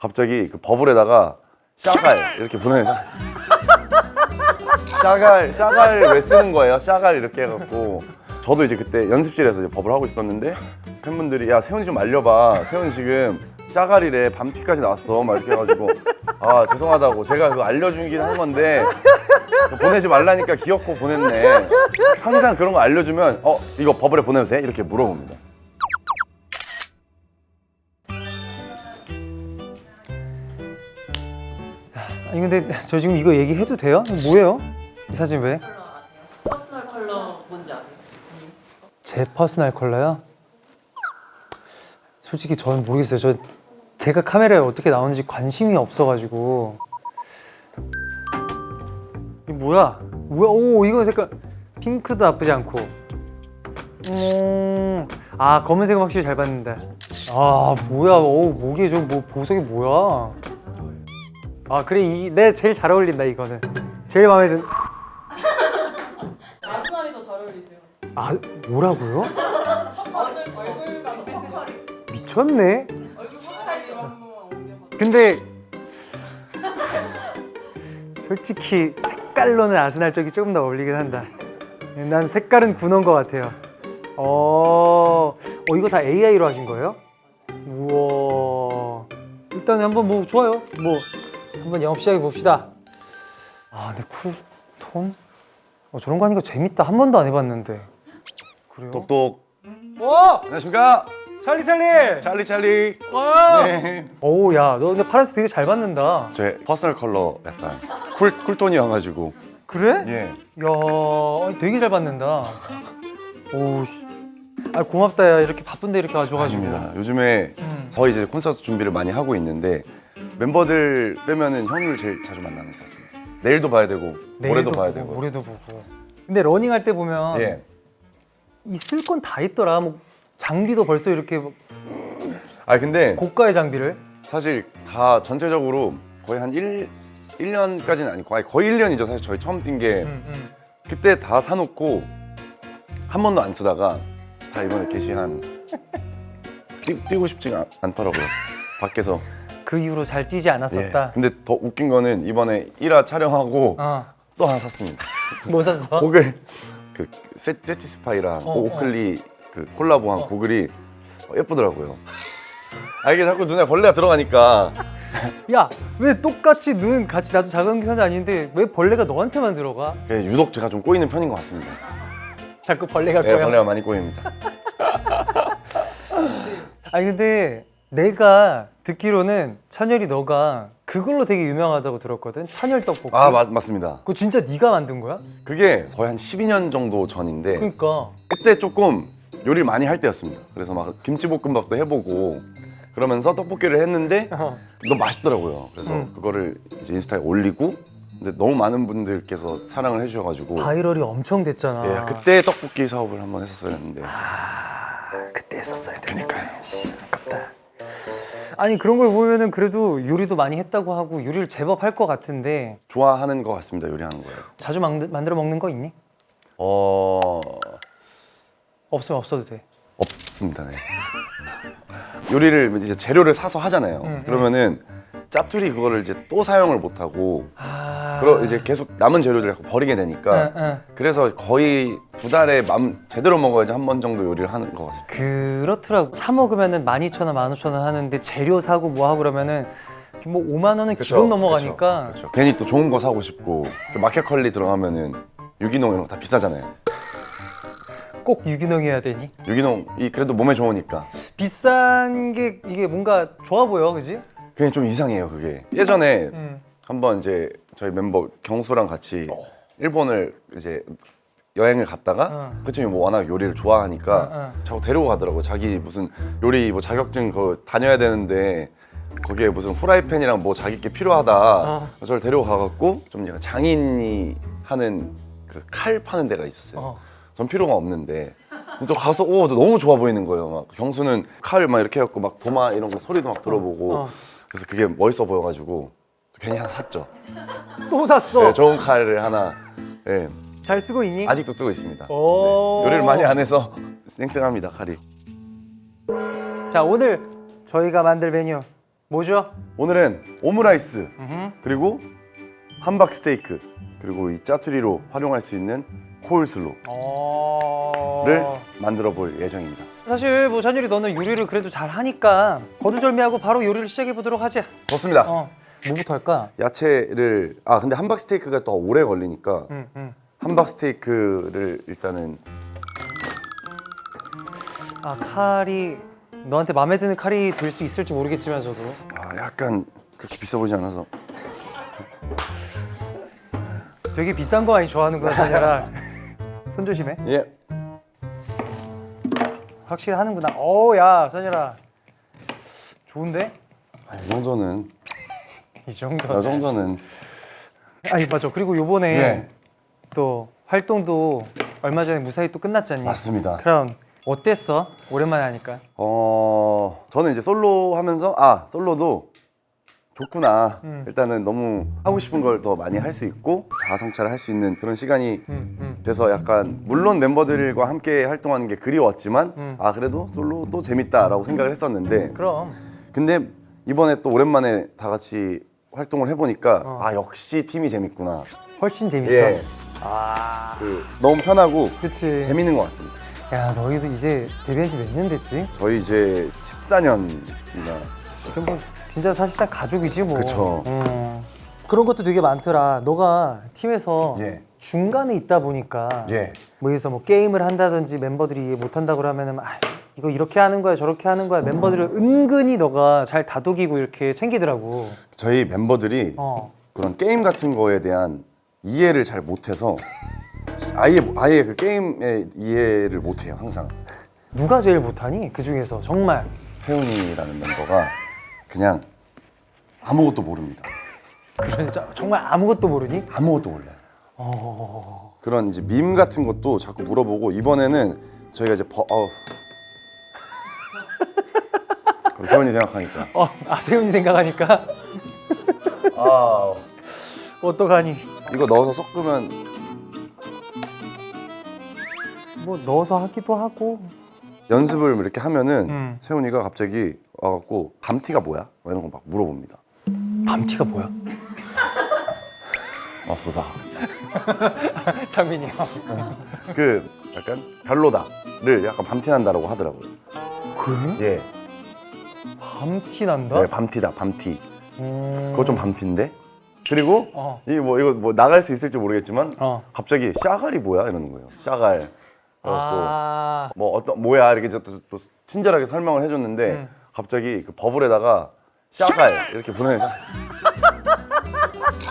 갑자기 그 버블에다가 샤갈 이렇게 보내서 샤갈 왜 쓰는 거예요? 샤갈 이렇게 해갖고 저도 이제 그때 연습실에서 이제 버블 하고 있었는데 팬분들이 야 세훈이 좀 알려봐. 세훈이 지금 샤갈이래 밤티까지 나왔어. 막 이렇게 해가지고 아 죄송하다고 제가 그거 알려주긴 한 건데 보내지 말라니까 귀엽고 보냈네. 항상 그런 거 알려주면 이거 버블에 보내도 돼? 이렇게 물어봅니다. 아니 근데 저 지금 이거 얘기해도 돼요? 이거 뭐예요? 이 사진 왜? 퍼스널 컬러 뭔지 아세요? 제 퍼스널 컬러요? 솔직히 저는 모르겠어요. 제가 카메라에 어떻게 나오는지 관심이 없어가지고. 이게 뭐야? 오 이거 색깔 핑크도 나쁘지 않고. 아 검은색은 확실히 잘 봤는데. 아 뭐야? 오 목에 저 뭐 보석이 뭐야? 아 그래 내 제일 잘 어울린다 이거는. 제일 마음에 든. 아스날이 더 잘 어울리세요. 아 뭐라고요? 얼굴감 미쳤네. 얼굴 색깔 좀 한 번만 옮겨봐. 근데 솔직히 색깔로는 아스날 쪽이 조금 더 어울리긴 한다. 난 색깔은 군원 것 같아요. 이거 다 AI로 하신 거예요? 우와. 일단 한번 뭐 좋아요. 뭐 한번 영업 시작해 봅시다. 아, 근데 쿨톤? 저런 거 하니까 재밌다. 한 번도 안 해봤는데. 그래요? 똑똑. 와! 안녕하십니까? 찰리. 찰리. 와! 네. 어우, 야, 너 근데 파란색 되게 잘 받는다. 제 퍼스널 컬러 약간 쿨톤이어가지고. 그래? 예. 야, 되게 잘 받는다. 오우 씨. 아 고맙다 야 이렇게 바쁜데 이렇게 와줘가지고. 아닙니다. 요즘에 저희 이제 콘서트 준비를 많이 하고 있는데 멤버들 빼면은 형을 제일 자주 만나는 것 같습니다. 내일도 봐야 되고 모레도 봐야 보고, 되고. 모레도 보고. 근데 러닝할 때 보면 예. 있을 건 다 있더라. 뭐 장비도 벌써 이렇게 뭐 아 근데 고가의 장비를. 사실 다 전체적으로 거의 한 1년까지는 아니고 거의 1년이죠. 사실 저희 처음 뛴 게 그때 다 사놓고 한 번도 안 쓰다가 다 이번에 게시한 뛰고 싶지가 않더라고요. 밖에서. 그 이후로 잘 뛰지 않았었다. 예. 근데 더 웃긴 거는 이번에 1화 촬영하고 또 하나 샀습니다. 뭐 샀어? 고글 그 세티스파이랑 오클리 그 콜라보한 고글이 예쁘더라고요. 아 이게 자꾸 눈에 벌레가 들어가니까 야, 왜 똑같이 눈 같이 나도 작은 편이 아닌데 왜 벌레가 너한테만 들어가? 유독 제가 좀 꼬이는 편인 것 같습니다. 자꾸 벌레가 네, 꼬여. 벌레가 많이 꼬입니다. 아니 근데 내가 듣기로는 찬열이 너가 그걸로 되게 유명하다고 들었거든. 찬열 떡볶이. 아 맞습니다. 그거 진짜 네가 만든 거야? 그게 거의 한 12년 정도 전인데 그러니까. 그때 조금 요리를 많이 할 때였습니다. 그래서 막 김치볶음밥도 해보고 그러면서 떡볶이를 했는데 너무 맛있더라고요. 그래서 그거를 이제 인스타에 올리고 근데 너무 많은 분들께서 사랑을 해주셔가지고 바이럴이 엄청 됐잖아. 예, 그때 떡볶이 사업을 한번 했었어야 했는데 그때 했었어야 되니까요. 아깝다. 아니 그런 걸 보면은 그래도 요리도 많이 했다고 하고 요리를 제법 할 것 같은데 좋아하는 것 같습니다. 요리하는 거예요. 자주 만들어 먹는 거 있니? 없으면 없어도 돼. 없습니다. 네. 요리를 이제 재료를 사서 하잖아요. 그러면은 짜투리 그거를 이제 또 사용을 못 하고 이제 계속 남은 재료들을 자꾸 버리게 되니까 그래서 거의 2달에 제대로 먹어야지 한 번 정도 요리를 하는 것 같습니다. 그렇더라고. 사 먹으면은 12,000원, 15,000원 하는데 재료 사고 뭐 하고 그러면은 뭐 5만 원은 기본 넘어가니까. 그쵸. 괜히 또 좋은 거 사고 싶고 마켓컬리 들어가면은 유기농 이런 거 다 비싸잖아요. 꼭 유기농 해야 되니? 유기농이 그래도 몸에 좋으니까 비싼 게 이게 뭔가 좋아 보여, 그지? 그게 좀 이상해요. 그게 예전에 한번 이제 저희 멤버 경수랑 같이 일본을 이제 여행을 갔다가 그 친구 뭐 워낙 요리를 좋아하니까 자꾸 데리고 가더라고요. 자기 무슨 요리 뭐 자격증 그거 다녀야 되는데 거기에 무슨 후라이팬이랑 뭐 자기 게 필요하다. 저를 데리고 가갖고 좀 약간 장인이 하는 그 칼 파는 데가 있었어요. 전 필요가 없는데 또 가서 너무 좋아 보이는 거예요. 막 경수는 칼을 막 이렇게 해갖고 막 도마 이런 거 소리도 막 들어보고 그래서 그게 멋있어 보여가지고 괜히 하나 샀죠. 또 샀어. 네, 좋은 칼을 하나. 네, 잘 쓰고 있니? 아직도 쓰고 있습니다. 네, 오. 요리를 많이 안 해서 쌩쌩합니다 칼이. 자, 오늘 저희가 만들 메뉴 뭐죠? 오늘은 오므라이스 그리고 함박 스테이크 그리고 이 짜투리로 활용할 수 있는 코울슬로를 만들어 볼 예정입니다. 사실 뭐 찬율이 너는 요리를 그래도 잘 하니까 거두절미하고 바로 요리를 시작해 보도록 하지. 좋습니다. 뭐부터 할까? 야채를 근데 함박 스테이크가 더 오래 걸리니까 함박 스테이크를 일단은 칼이 너한테 마음에 드는 칼이 될 수 있을지 모르겠지만 저도 약간 그렇게 비싸 보이지 않아서 되게 비싼 거 많이 좋아하는구나 찬열아. 손 조심해. 예. 확실히 하는구나. 야 찬열아 좋은데? 이 정도는 이 정도. 아니 맞아. 그리고 요번에 예. 또 활동도 얼마 전에 무사히 또 끝났잖니. 맞습니다. 그럼 어땠어? 오랜만에 하니까. 저는 이제 솔로 하면서 솔로도 좋구나. 일단은 너무 하고 싶은 걸 더 많이 할 수 있고 자아 성찰을 할 수 있는 그런 시간이 돼서 약간 물론 멤버들과 함께 활동하는 게 그리웠지만 그래도 솔로도 재밌다라고 생각을 했었는데 그럼 근데 이번에 또 오랜만에 다 같이 활동을 해보니까 역시 팀이 재밌구나. 훨씬 재밌어. 예. 너무 편하고 그치. 재밌는 것 같습니다. 야 너희도 이제 데뷔한 지 몇 년 됐지? 저희 이제 14년이나 그럼 뭐 진짜 사실상 가족이지 뭐. 그쵸. 그런 것도 되게 많더라. 너가 팀에서 예. 중간에 있다 보니까 예. 뭐 여기서 뭐 게임을 한다든지 멤버들이 이해 못한다고 그러면은 이거 이렇게 하는 거야 저렇게 하는 거야 멤버들을 은근히 너가 잘 다독이고 이렇게 챙기더라고. 저희 멤버들이 그런 게임 같은 거에 대한 이해를 잘 못해서 아예 그 게임의 이해를 못해요 항상. 누가 제일 못하니? 그 중에서 정말. 세훈이라는 멤버가 그냥 아무것도 모릅니다. 진짜 정말 아무것도 모르니? 아무것도 몰라요. 그런 이제 밈 같은 것도 자꾸 물어보고 이번에는 저희가 이제 세훈이 생각하니까 세훈이 생각하니까 어떡하니? 이거 넣어서 섞으면 뭐 넣어서 하기도 하고. 연습을 이렇게 하면은 세훈이가 갑자기 와갖고 밤티가 뭐야? 뭐 이런 거 막 물어봅니다. 밤티가 뭐야? 부사. 장민이 형. 그 약간 별로다를 약간 밤티난다라고 하더라고요. 그래? 예. 밤티 난다? 네, 밤티다, 밤티. 그거 좀 밤티인데? 그리고 이거 뭐 나갈 수 있을지 모르겠지만 갑자기 샤갈이 뭐야? 이러는 거예요. 샤갈. 뭐 뭐야 이렇게 또 친절하게 설명을 해줬는데 갑자기 그 버블에다가 샤갈 이렇게 보내니까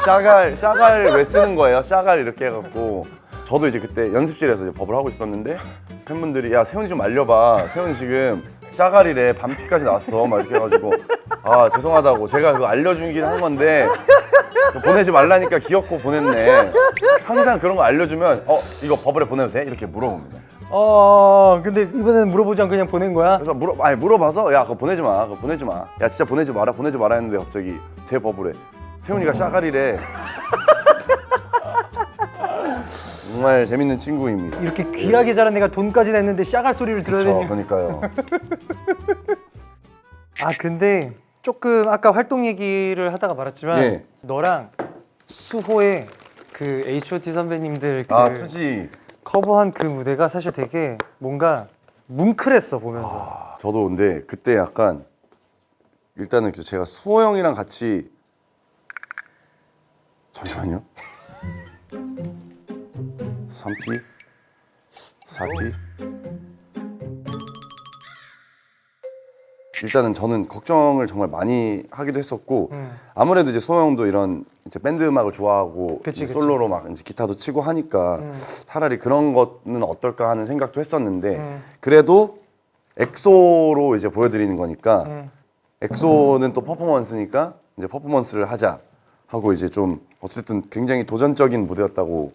샤갈 왜 쓰는 거예요? 샤갈 이렇게 해갖고 저도 이제 그때 연습실에서 이제 버블 하고 있었는데 팬분들이 야 세훈이 좀 알려봐. 세훈이 지금 샤갈이래 밤티까지 나왔어. 막 이렇게 해가지고 죄송하다고 제가 그거 알려주긴 한 건데 보내지 말라니까 귀엽고 보냈네. 항상 그런 거 알려주면 이거 버블에 보내도 돼? 이렇게 물어봅니다. 근데 이번에는 물어보지 않고 그냥 보낸 거야? 그래서 물어봐서 야 그거 보내지 마. 그거 보내지 마. 야 진짜 보내지 마라 했는데 갑자기 제 버블에 세훈이가 샤갈이래. 정말 재밌는 친구입니다. 이렇게 귀하게 자란 애가 돈까지 냈는데 샤갈 소리를 들어야 되니? 그러니까요. 근데 조금 아까 활동 얘기를 하다가 말았지만 예. 너랑 수호의 그 H.O.T 선배님들 투지. 커버한 그 무대가 사실 되게 뭔가 뭉클했어 보면서. 저도 근데 그때 약간 일단은 제가 수호 형이랑 같이 잠시만요. 3T 4T 일단은 저는 걱정을 정말 많이 하기도 했었고 아무래도 이제 수호 형도 이런 이제 밴드 음악을 좋아하고 그치. 솔로로 막 이제 기타도 치고 하니까 차라리 그런 거는 어떨까 하는 생각도 했었는데 그래도 엑소로 이제 보여드리는 거니까 엑소는 또 퍼포먼스니까 이제 퍼포먼스를 하자 하고 이제 좀 어쨌든 굉장히 도전적인 무대였다고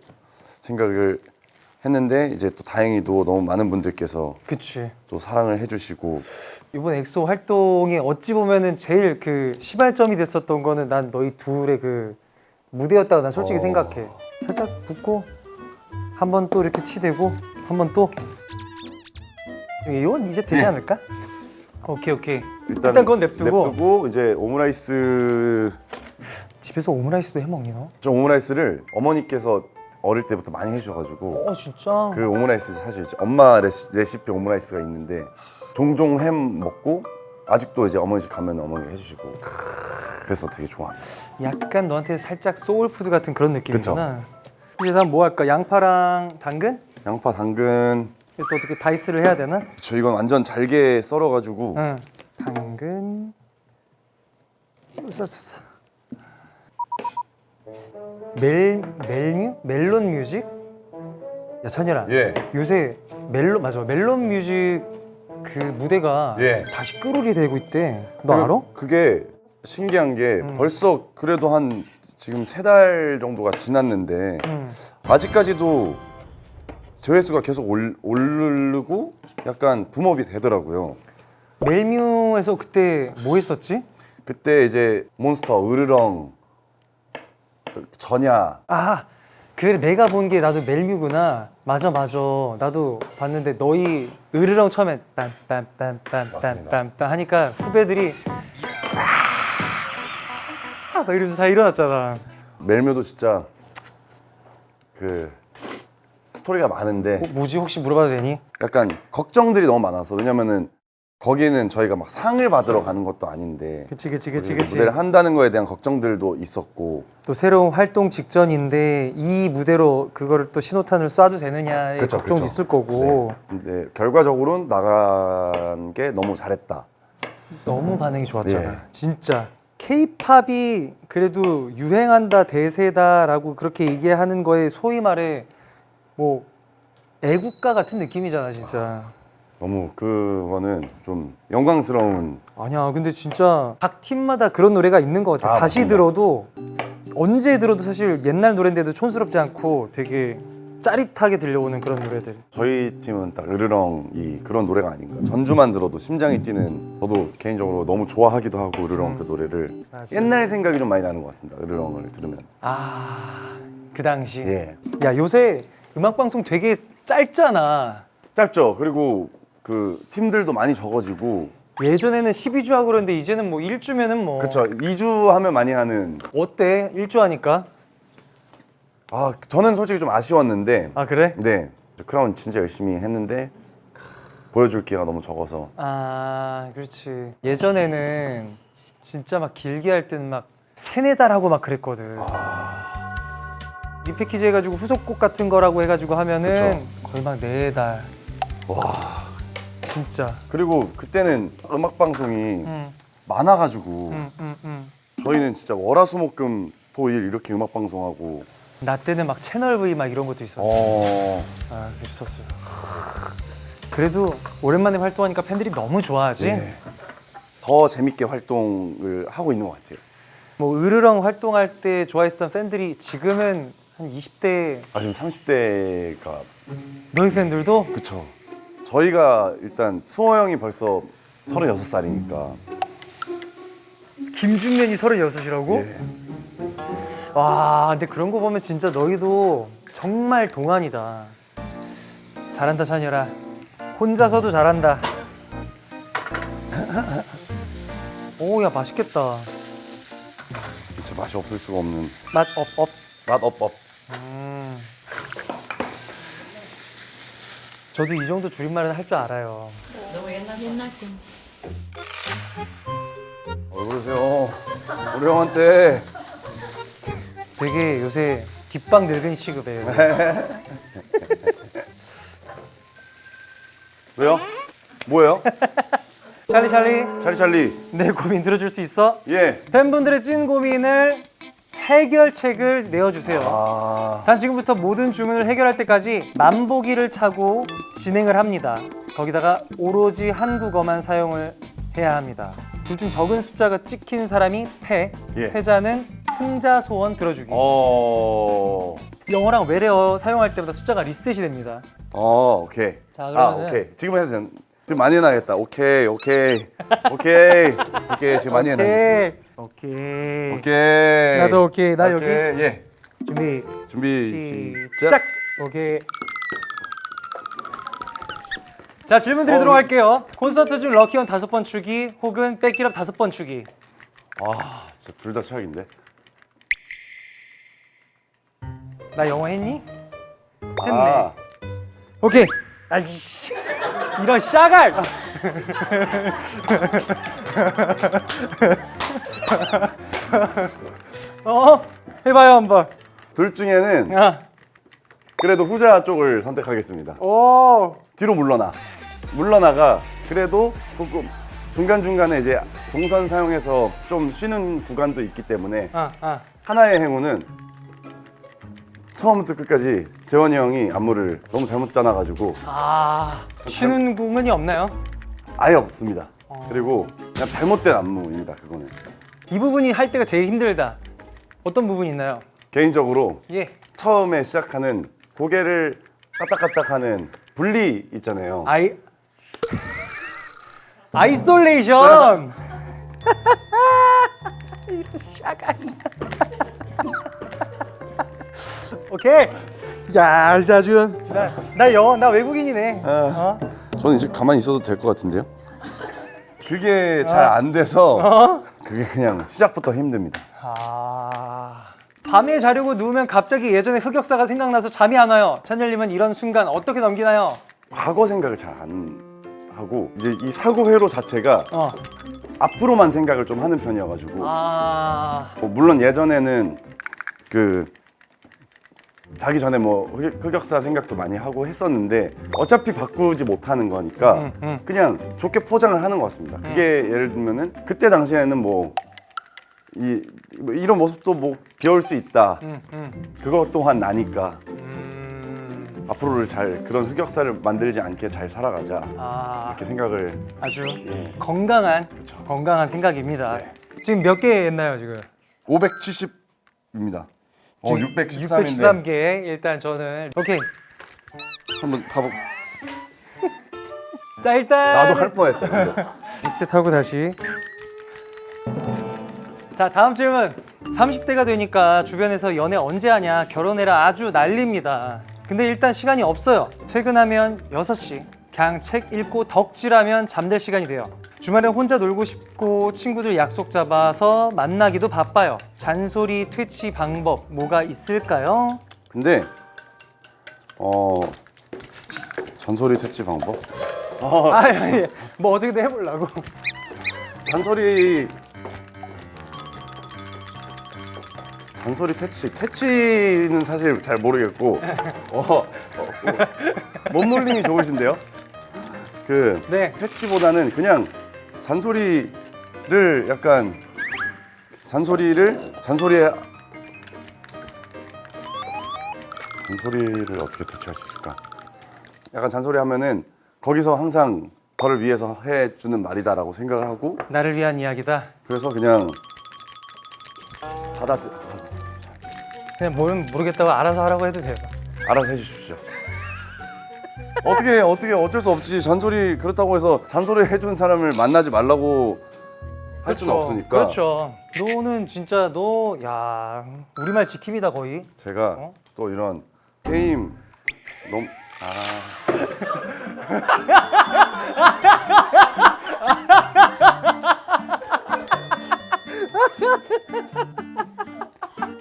생각을 했는데 이제 또 다행히도 너무 많은 분들께서 그치. 또 사랑을 해주시고 이번 엑소 활동이 어찌 보면은 제일 그 시발점이 됐었던 거는 난 너희 둘의 그 무대였다고 난 솔직히 생각해. 살짝 붙고 한 번 또 이렇게 치대고 한 번 또 이건 이제 되지 않을까? 오케이. 일단 그건 냅두고 이제 오므라이스. 집에서 오므라이스도 해 먹니 너? 저 오므라이스를 어머니께서 어릴 때부터 많이 해주셔가지고 진짜? 그 오므라이스 사실 이제 엄마 레시피 오므라이스가 있는데 종종 햄 먹고 아직도 이제 어머니 집 가면 어머니가 해주시고 그래서 되게 좋아합니다. 약간 너한테 살짝 소울푸드 같은 그런 느낌이구나. 이제 다음 뭐 할까? 양파랑 당근? 양파, 당근. 또 어떻게 다이스를 해야 되나? 저 이건 완전 잘게 썰어가지고 응. 당근. 싸싸싸. 멜론 뮤직? 야 찬열아. 예. 요새 멜론 뮤직 그 무대가 예. 다시 끌어리 되고 있대. 너 알아? 그게 신기한 게 벌써 그래도 한 지금 3달 정도가 지났는데 아직까지도 조회수가 계속 오르고 약간 붐업이 되더라고요. 멜뮤에서 그때 뭐 했었지? 그때 이제 몬스터, 으르렁, 전야. 그래 내가 본 게 나도 멜뮤구나. 맞아. 나도 봤는데 너희 으르렁 처음에 딴딴딴딴딴딴 하니까 후배들이 막 이러면서 다 일어났잖아. 멜묘도 진짜 그 스토리가 많은데 뭐지 혹시 물어봐도 되니? 약간 걱정들이 너무 많아서 왜냐면은 거기는 저희가 막 상을 받으러 가는 것도 아닌데 그치. 무대를 한다는 거에 대한 걱정들도 있었고 또 새로운 활동 직전인데 이 무대로 그거를 또 신호탄을 쏴도 되느냐의 걱정도 있을 거고. 근데 결과적으로는 나간 게 너무 잘했다. 너무 반응이 좋았잖아. 예. 진짜 K-팝이 그래도 유행한다 대세다라고 그렇게 얘기하는 거에 소위 말해 뭐 애국가 같은 느낌이잖아 진짜. 너무 그거는 좀 영광스러운. 아니야 근데 진짜 각 팀마다 그런 노래가 있는 것 같아. 다시 맞습니다. 들어도 언제 들어도 사실 옛날 노래인데도 촌스럽지 않고 되게 짜릿하게 들려오는 그런 노래들. 저희 팀은 딱 으르렁이 그런 노래가 아닌가. 전주만 들어도 심장이 뛰는, 저도 개인적으로 너무 좋아하기도 하고 으르렁 그 노래를. 맞아. 옛날 생각이 좀 많이 나는 것 같습니다. 으르렁을 들으면. 그 당시. 예. 야 요새 음악 방송 되게 짧잖아. 짧죠. 그리고 그 팀들도 많이 적어지고. 예전에는 12주 하고 그랬는데 이제는 뭐 1주면은 뭐. 그쵸. 2주 하면 많이 하는. 어때? 1주 하니까? 저는 솔직히 좀 아쉬웠는데. 그래? 네. 크라운 진짜 열심히 했는데 보여줄 기회가 너무 적어서. 그렇지. 예전에는 진짜 막 길게 할 때는 막 3-4달 하고 막 그랬거든. 리패키지 해가지고 후속곡 같은 거라고 해가지고 하면은 그쵸. 거의 막 4달. 와. 진짜. 그리고 그때는 음악 방송이 많아가지고 저희는 진짜 월화수목금 토일 이렇게 음악 방송하고. 나 때는 막 채널 V 막 이런 것도 있었어. 그랬었어요. 그래도 오랜만에 활동하니까 팬들이 너무 좋아하지. 네. 더 재밌게 활동을 하고 있는 것 같아요. 뭐 으르렁 활동할 때 좋아했었던 팬들이 지금은 한 20대. 지금 30대가. 너희 팬들도? 그쵸. 저희가 일단 수호 형이 벌써 36살이니까. 김준면이 36이라고? 예. 와, 근데 그런 거 보면 진짜 너희도 정말 동안이다. 잘한다, 찬열아. 혼자서도 잘한다. 오, 야, 맛있겠다. 진짜 맛이 없을 수가 없는. 맛 업. 맛 업. 저도 이 정도 줄임말은 할 줄 알아요. 너무 옛날 거. 그러세요. 우리 형한테. 되게 요새 뒷방 늙은이 취급해요. 왜요? 뭐예요? 찰리, 내 고민 들어줄 수 있어? 예. 팬분들의 찐 고민을 해결책을 내어주세요. 단 지금부터 모든 주문을 해결할 때까지 만보기를 차고 진행을 합니다. 거기다가 오로지 한국어만 사용을 해야 합니다. 둘 중 적은 숫자가 찍힌 사람이 패, 예. 패자는 승자 소원 들어주기. 어. 영어랑 외래어 사용할 때마다 숫자가 리셋이 됩니다. 오케이. 자, 그러면은- 오케이. 지금 해도 돼. 지금 많이 해놔야겠다. 오케이. 지금 많이 해놔야겠다. 오케이. 나도 오케이. 나 여기. 예. 준비 준비 시작. 오케이. 자, 질문 드리도록 할게요. 콘서트 중 럭키원 5번 추기 혹은 백기럽 5번 추기. 아, 진짜 둘 다 최악인데. 나 영어 했니? 했네. 아, 오케이. 아이씨. 이런 샤갈. 해봐요 한번. 둘 중에는 아, 그래도 후자 쪽을 선택하겠습니다. 오. 뒤로 물러나가 그래도 조금 중간중간에 이제 동선 사용해서 좀 쉬는 구간도 있기 때문에 하나의 행운은 처음부터 끝까지 재원이 형이 안무를 너무 잘못 짜놔가지고 쉬는 구간이 없나요? 아예 없습니다. 그리고 그냥 잘못된 안무입니다. 그거는 이 부분이 할 때가 제일 힘들다. 어떤 부분이 있나요? 개인적으로 예. 처음에 시작하는 고개를 까딱까딱하는 분리 있잖아요. 아이솔레이션. 이런 샤갈이. 오케이. 야, 이제 아주 나 외국인이네. 저는 이제 가만히 있어도 될 것 같은데요. 그게 잘 안 돼서 그게 그냥 시작부터 힘듭니다. 밤에 자려고 누우면 갑자기 예전의 흑역사가 생각나서 잠이 안 와요. 찬열님은 이런 순간 어떻게 넘기나요? 과거 생각을 잘 안 하고 이제 이 사고 회로 자체가 앞으로만 생각을 좀 하는 편이어가지고 뭐 물론 예전에는 그 자기 전에 뭐 흑역사 생각도 많이 하고 했었는데 어차피 바꾸지 못하는 거니까 그냥 좋게 포장을 하는 것 같습니다. 그게 예를 들면은 그때 당시에는 뭐 이런 모습도 뭐 귀여울 수 있다. 그것 또한 나니까 앞으로를 잘 그런 흑역사를 만들지 않게 잘 살아가자 이렇게 생각을 아주 예. 건강한 생각입니다. 네. 지금 몇 개 했나요 지금? 570입니다. 613인데 613개. 일단 저는 오케이. 한번 봐보. 자, 일단 나도 할 뻔했어. 리셋하고 다시. 자, 다음 질문. 30대가 되니까 주변에서 연애 언제 하냐, 결혼해라 아주 난립니다. 근데 일단 시간이 없어요. 퇴근하면 6시. 그냥 책 읽고 덕질하면 잠들 시간이 돼요. 주말에 혼자 놀고 싶고 친구들 약속 잡아서 만나기도 바빠요. 잔소리 퇴치 방법 뭐가 있을까요? 근데 잔소리 퇴치 방법? 아니, 뭐 어떻게든 해보려고. 잔소리 퇴치는 사실 잘 모르겠고 몸놀림이 좋으신데요? 그 네. 퇴치보다는 그냥 잔소리를 어떻게 퇴치할 수 있을까? 약간 잔소리 하면은 거기서 항상 저를 위해서 해주는 말이다라고 생각을 하고 나를 위한 이야기다. 그래서 그냥 그냥 뭘 모르겠다고 알아서 하라고 해도 돼요. 알아서 해주십시오. 어떻게 어쩔 수 없지. 잔소리 그렇다고 해서 잔소리 해준 사람을 만나지 말라고 할 수는 없으니까. 그렇죠. 너는 진짜 야 우리말 지킴이다 거의. 제가 또 이런 게임 너무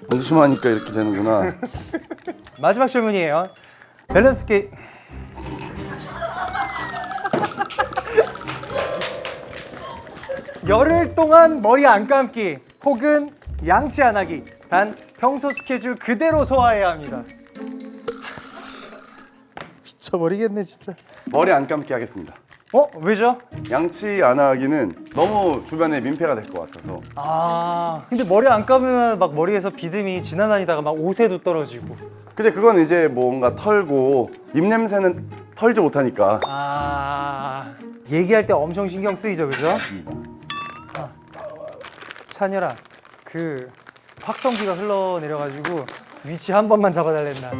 방심하니까 이렇게 되는구나. 마지막 질문이에요. 밸런스 게임. 열흘 동안 머리 안 감기 혹은 양치 안 하기. 단 평소 스케줄 그대로 소화해야 합니다. 미쳐버리겠네 진짜. 머리 안 감게 하겠습니다. 왜죠? 양치 안 하기는 너무 주변에 민폐가 될 것 같아서. 근데 머리 안 감으면 막 머리에서 비듬이 지나다니다가 막 옷에도 떨어지고. 근데 그건 이제 뭔가 털고 입냄새는 털지 못하니까. 얘기할 때 엄청 신경 쓰이죠, 그죠? 찬열아, 그 확성기가 흘러내려가지고 위치 한 번만 잡아달랬나?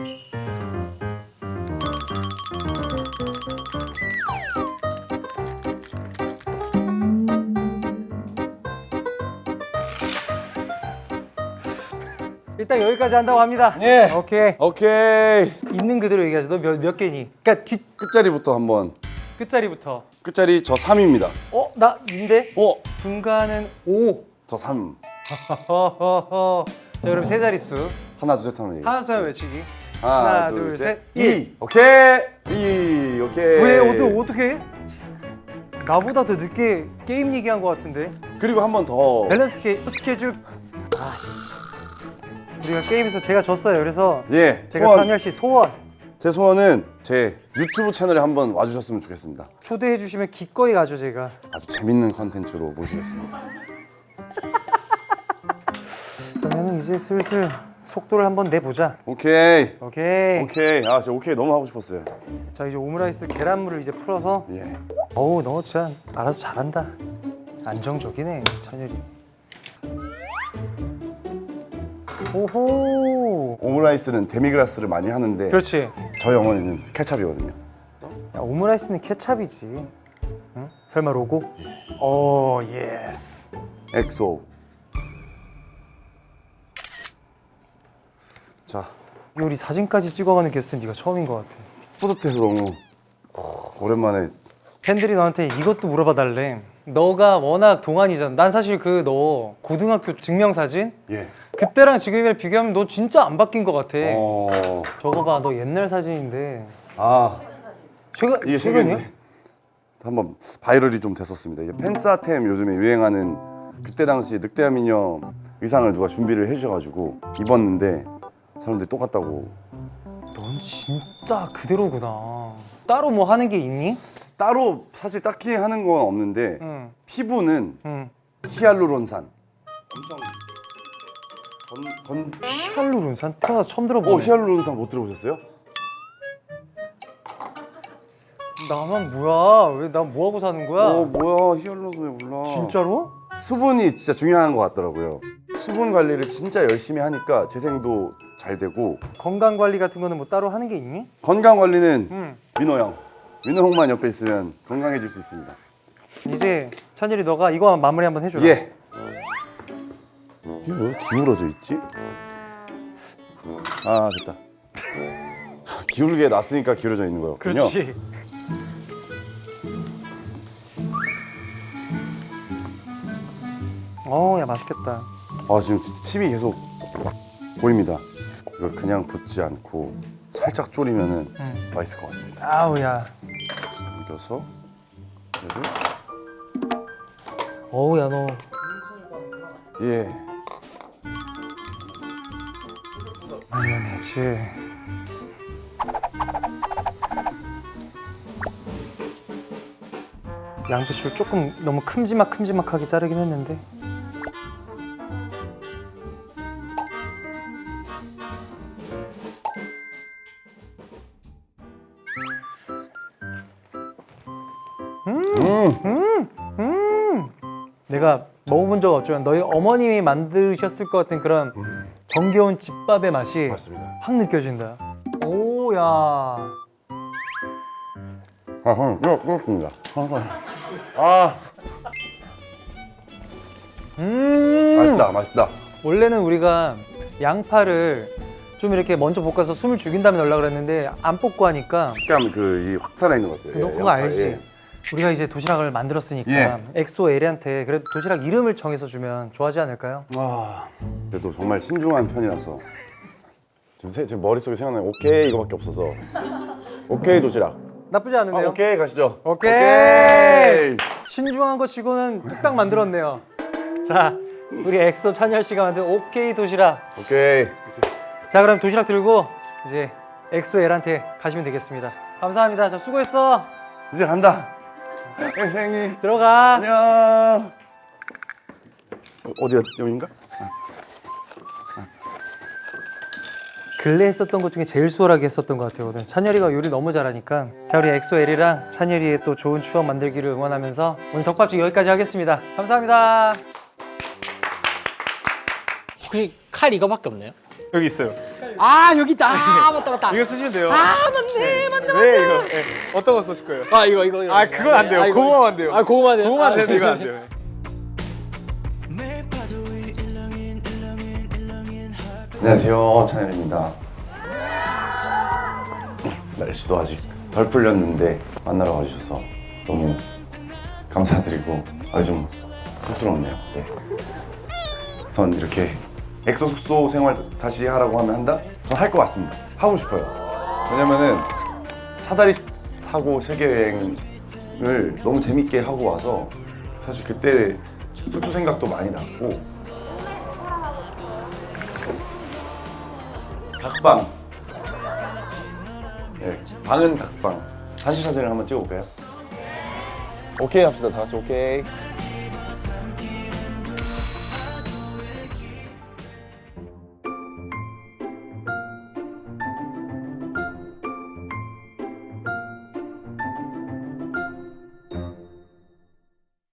일단 여기까지 한다고 합니다. 예. 오케이. 오케이. 있는 그대로 얘기하자. 너 몇 개니? 그러니까 끝자리부터 한번. 끝자리부터. 끝자리 저 3입니다. 나 인데? 오! 분간은 5. 저 3. 허허허. 자, 그럼 세 자릿수. 하나, 둘, 셋 하면 하나, 둘, 외치기. 하나, 둘, 둘, 셋, 셋. 2. 오케이. 2. 오케이. 왜 어떻게? 나보다 더 늦게 게임 얘기한 것 같은데. 그리고 한 번 더. 밸런스 스케줄. 우리가 게임에서 제가 졌어요. 그래서 예. 제가 소원. 찬열 씨 소원 제 소원은 제 유튜브 채널에 한번 와주셨으면 좋겠습니다. 초대해 주시면 기꺼이 가죠 제가. 아주 재밌는 컨텐츠로 모시겠습니다. 그러면 이제 슬슬 속도를 한번 내보자. 오케이. 오케이. 오케이. 아, 진짜 오케이 너무 하고 싶었어요. 자 이제 오므라이스 계란물을 이제 풀어서. 예. 어우 너 진짜 알아서 잘한다. 안정적이네 찬열이. 오호. 오므라이스는 데미그라스를 많이 하는데 그렇지. 저 영어에는 케찹이거든요. 야, 오므라이스는 케찹이지. 응? 설마 로고? 오 예스. 엑소. 자, 우리 사진까지 찍어가는 게스트는 네가 처음인 것 같아. 뿌듯해서 너무 오랜만에. 팬들이 너한테 이것도 물어봐 달래. 너가 워낙 동안이잖아. 난 사실 그 너 고등학교 증명사진 예. 그때랑 지금이랑 비교하면 너 진짜 안 바뀐 것 같아. 어. 저거 봐, 너 옛날 사진인데. 아, 이게 최근이야? 최근에 한번 바이럴이 좀 됐었습니다. 이제 팬싸템 요즘에 유행하는 그때 당시 늑대와 미녀 의상을 누가 준비를 해주셔가지고 입었는데 사람들이 똑같다고. 넌 진짜 그대로구나. 따로 뭐 하는 게 있니? 따로 사실 딱히 하는 건 없는데 응. 피부는 응. 히알루론산. 엄청 히알루론산 태어나서 처음 들어보네. 히알루론산 못 들어보셨어요? 나만 뭐야? 왜 나 뭐 하고 사는 거야? 뭐야 히알루론산 왜 몰라? 진짜로? 수분이 진짜 중요한 것 같더라고요. 수분 관리를 진짜 열심히 하니까 재생도 잘 되고. 건강 관리 같은 거는 뭐 따로 하는 게 있니? 건강 관리는 응. 민호 형. 민호 형만 옆에 있으면 건강해질 수 있습니다. 이제 찬열이 너가 이거 마무리 한번 해줘라. 예. 이게 왜 기울어져 있지? 아 됐다. 기울게 놨으니까 기울어져 있는 거였군요. 그렇지. 야 맛있겠다. 아 지금 침이 계속 보입니다. 이걸 그냥 붓지 않고 살짝 졸이면은 맛있을 것 같습니다. 아우야. 남겨서 얘를 어우야 너. 예. 마요네즈. 양배추를 조금 너무 큼지막하게 자르긴 했는데. 내가 먹어본 적 없지만 너희 어머님이 만드셨을 것 같은 그런 정겨운 집밥의 맛이 맞습니다. 확 느껴진다. 오야. 아, 형, 그렇습니다. 아, 맛있다, 맛있다. 원래는 우리가 양파를 좀 이렇게 먼저 볶아서 숨을 죽인 다음에 넣으려고 그랬는데 안 볶고 하니까 식감 확 살아있는 것 같아요. 너 그거 알지? 우리가 이제 도시락을 만들었으니까 예. 엑소 에리한테 그래도 도시락 이름을 정해서 주면 좋아하지 않을까요? 그래도 정말 신중한 편이라서 지금 머릿속에 생각나는 오케이 이거밖에 없어서 오케이 도시락. 나쁘지 않은데요? 오케이 가시죠. 오케이. 신중한 거 치고는 뚝딱 만들었네요. 자, 우리 엑소 찬열 씨가 만든 오케이 도시락. 오케이. 자, 그럼 도시락 들고 이제 엑소 엘한테 가시면 되겠습니다. 감사합니다. 자, 수고했어. 이제 간다. 선생님 들어가. 안녕. 어디야 여긴가? 근래 했었던 것 중에 제일 수월하게 했었던 것 같아요. 오늘 찬열이가 요리 너무 잘하니까. 자, 우리 엑소 엘이랑 찬열이의 또 좋은 추억 만들기를 응원하면서 오늘 덮밥집 여기까지 하겠습니다. 감사합니다. 혹시 칼 이거밖에 없나요? 여기 있어요. 아 여기 있다. 아 맞다. 이거 쓰시면 돼요. 아 맞네. 왜 이거? 네. 어떤 거 쓰실 거예요? 아 이거. 아, 그건 안 돼요. 그거만 안 돼요. 아 그거만 돼요. 그거만 되는데 이건 안 돼요. 안녕하세요 찬열입니다. 날씨도 아직 덜 풀렸는데 만나러 와주셔서 너무 감사드리고 좀 쑥스럽네요. 네. 우선 이렇게 엑소 숙소 생활 다시 하라고 하면 한다? 전 할 것 같습니다. 하고 싶어요. 왜냐면은 사다리 타고 세계 여행을 너무 재밌게 하고 와서 사실 그때 숙소 생각도 많이 났고 각방 네, 방은 각방 단체 사진을 한번 찍어볼까요? 오케이 합시다. 다 같이 오케이.